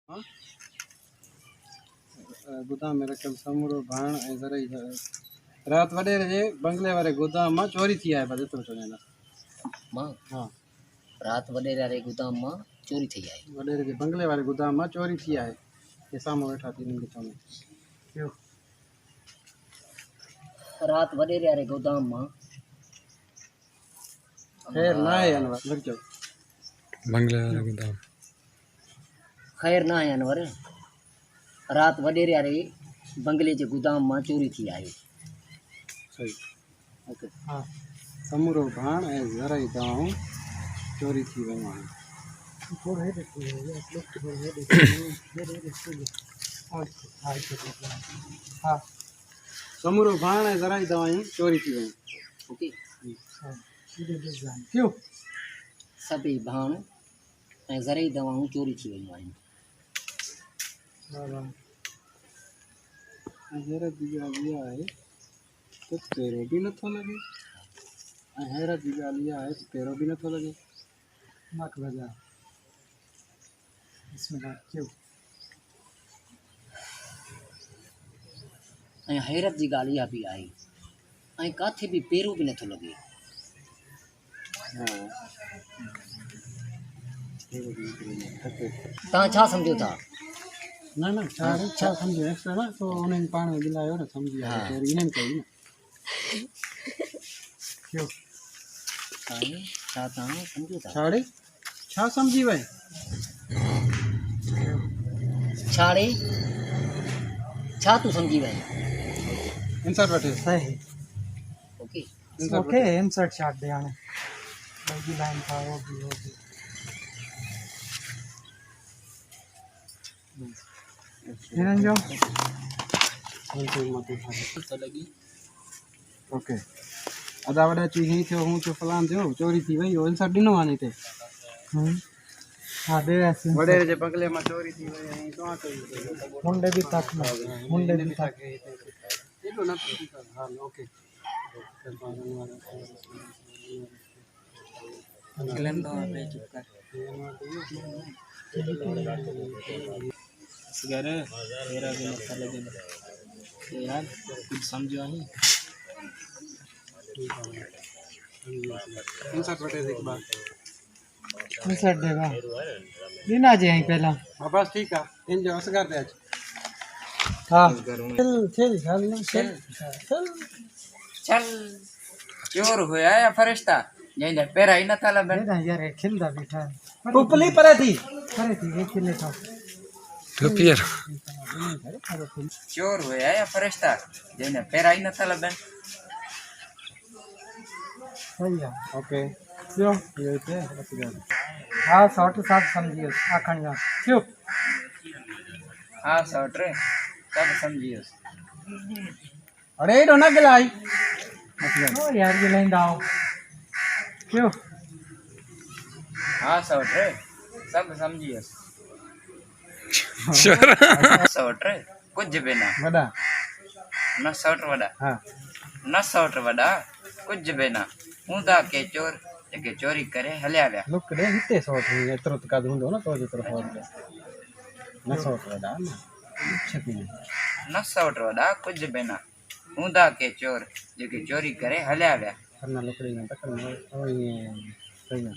हाँ गोदाम में रखल समूरो भाण ऐं ज़रई रात वडेरे जे बंगले वारे गोदाम मां चोरी थी आहे बस एतिरो चवंदा मां हाँ रात वडेरे वारे गोदाम मां चोरी थी आहे। वडेरे जे बंगले वारे गोदाम मां चोरी थी आहे हे साम्हूं वेठा थी हिननि खे चवनि ॿियो रात वडेरे वारे गोदाम मां ख़ैर न आहे अनवर लॻ जाओ बंगले वाला गोदाम ख़ैर न आहे अनवर रात वडेरे वारे बंगले जे गोदाम मां चोरी थी आहे। सही ओके हाँ समूरो भाण ऐं ज़रई दवाऊं चोरी थी वियूं आहिनि हाँ समूरो भाण ऐं ज़रई दवाऊं चोरी थी वियूं ओके क्यों सभई भाण ऐं ज़रई दवाऊं चोरी थी वियूं आहिनि। हैरत जी ॻाल्हि इहा आहे त पहिरों बि नथो लॻे ऐं हैरत जी ॻाल्हि इहा आहे त पहिरों बि नथो लॻे नक वॼा बिस्मिल्लाह क्यों ऐं हैरत जी ॻाल्हि इहा बि आहे ऐं किथे बि पहिरों बि नथो लॻे। हाँ तव्हां छा सम्झो था? न न छा सम्झो एक्स्ट्रा न तो उन्हनि पाण में मिलायो न सम्झी हाँ। वरी इन्हनि कई न क्यों छा तव्हां सम्झो था? छाड़े छा सम्झी वई छाड़े छा तूं सम्झी वई? इंसर्ट वठे सही ओके ओके इंसर्ट छाड़ दे हाणे लगी लाइन था वो भी हिननि जो ओके अदा वॾा चई हीअं थियो हूं थियो फलान थियो चोरी थी वई इंसर्ट ॾिनो आहे हिते हाँ दे ऐसे वॾेरे जे बंगले मां चोरी थी वई ऐं तव्हां कई मुंडे भी तक मुंडे भी तक एॾो न हा ओके मेरा भी मत लगे यार कुछ समझो नहीं। इंसर्ट वठे एक बार इंसर्ट देगा दीना जी यहीं पहला हाँ बस ठीक है इन जो असगर दे आज हाँ चल चल चल चल चल चोर होया या फरिश्ता जैसे पैरा ही न था लबन ना यार खिलदा बैठा उपली परे थी ये किले था रुपया चोर होया या फरिश्ता जैसे पैरा ही न था लबन सही है ओके क्यों ये थे असगर हाँ शॉर्ट साफ समझिए आखण जा क्यों हाँ सौटरे सब समझियो अरे एॾो न गिलाई ओ यार ये लाइन दाओ क्यों हाँ सौटरे सब समझियो सौटरे कुछ भी ना वॾा न सौट वड़ा हाँ न सौट वड़ा कुछ भी ना हूंदा के चोर जेके चोरी करे हलिया विया लुक ॾे हिते सौट एतिरो त काद हूंदो न तो जेतिरो सौट न सौट वॾा न छती न सौट वड़ा कुछ भी ना हूंदा के चोर जेके चोरी करे हलिया विया करना लुकड़ी में टक्कर में और ये सही है